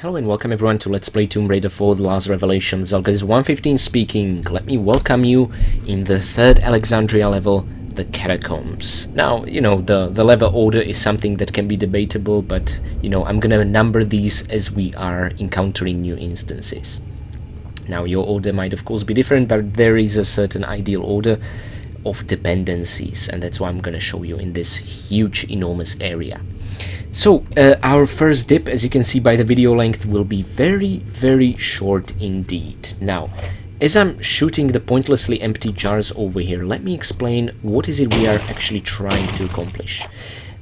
Hello and welcome everyone to Let's Play Tomb Raider 4 The Last Revelation. Zelgaz115 speaking. Let me welcome you in the third Alexandria level, the Catacombs. Now, you know, the level order is something that can be debatable, but, you know, I'm gonna number these as we are encountering new instances. Now, your order might of course be different, but there is a certain ideal order of dependencies, and that's what I'm gonna show you in this huge, enormous area. So, our first dip, as you can see by the video length, will be very, very short indeed. Now, as I'm shooting the pointlessly empty jars over here, let me explain what is it we are actually trying to accomplish.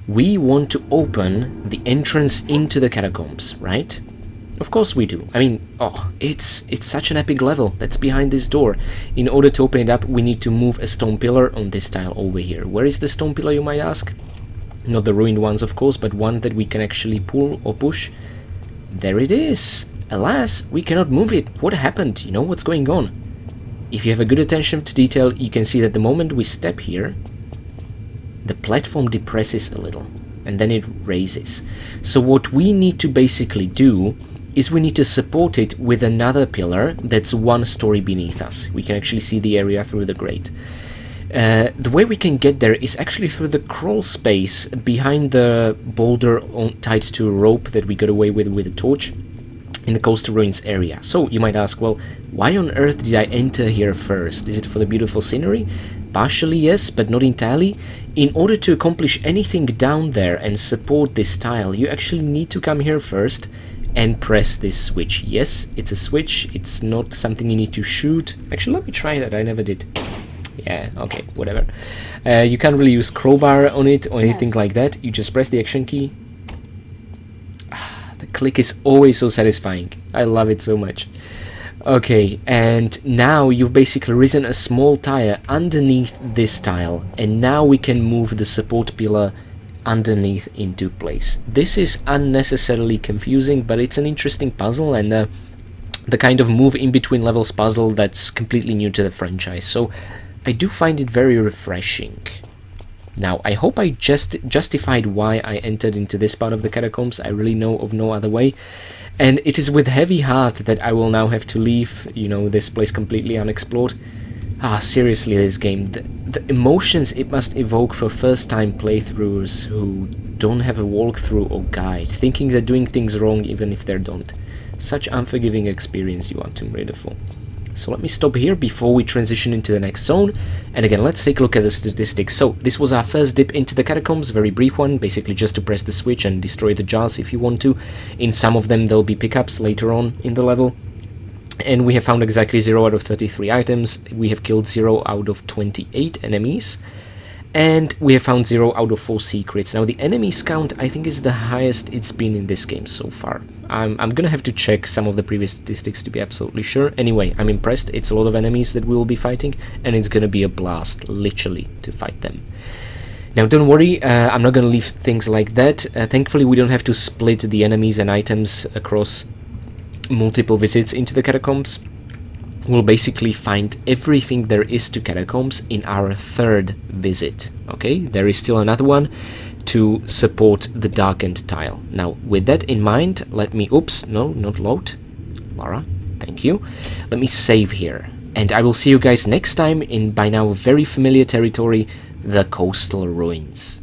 We want to open the entrance into the catacombs, right? Of course we do. I mean, it's such an epic level that's behind this door. In order to open it up, we need to move a stone pillar on this tile over here. Where is the stone pillar, you might ask? Not the ruined ones, of course, but one that we can actually pull or push. There it is! Alas, we cannot move it. What happened? You know what's going on? If you have a good attention to detail, you can see that the moment we step here, the platform depresses a little, and then it raises. So what we need to basically do is we need to support it with another pillar that's one story beneath us. We can actually see the area through the grate. The way we can get there is actually through the crawl space behind the boulder tied to a rope that we got away with a torch in the coastal ruins area. So you might ask, well, why on earth did I enter here first? Is it for the beautiful scenery? Partially yes, but not entirely. In order to accomplish anything down there and support this tile, you actually need to come here first and press this switch. Yes, it's a switch, it's not something you need to shoot. Actually, let me try that, I never did. Yeah, okay, whatever. You can't really use crowbar on it or anything like that. You just press the action key. The click is always so satisfying. I love it so much. Okay, and now you've basically risen a small tire underneath this tile, and now we can move the support pillar underneath into place. This is unnecessarily confusing, but it's an interesting puzzle, and the kind of move in between levels puzzle that's completely new to the franchise. So I do find it very refreshing. Now, I hope I just justified why I entered into this part of the catacombs. I really know of no other way. And it is with heavy heart that I will now have to leave, you know, this place completely unexplored. Seriously, this game. The emotions it must evoke for first-time playthroughs who don't have a walkthrough or guide, thinking they're doing things wrong even if they don't. Such unforgiving experience you are Tomb Raider 4. So let me stop here before we transition into the next zone. And again, let's take a look at the statistics. So this was our first dip into the catacombs, very brief one, basically just to press the switch and destroy the jars if you want to. In some of them there'll be pickups later on in the level. And we have found exactly 0 out of 33 items. We have killed 0 out of 28 enemies. And we have found 0 out of 4 secrets. Now the enemies count I think is the highest it's been in this game so far. I'm gonna have to check some of the previous statistics to be absolutely sure. Anyway, I'm impressed. It's a lot of enemies that we will be fighting, and it's gonna be a blast, literally, to fight them. Now don't worry, I'm not gonna leave things like that. Thankfully we don't have to split the enemies and items across multiple visits into the catacombs. We'll basically find everything there is to catacombs in our third visit. Okay, there is still another one to support the darkened tile. Now, with that in mind, let me... Oops, no, not load. Lara, thank you. Let me save here. And I will see you guys next time in, by now, very familiar territory, the coastal ruins.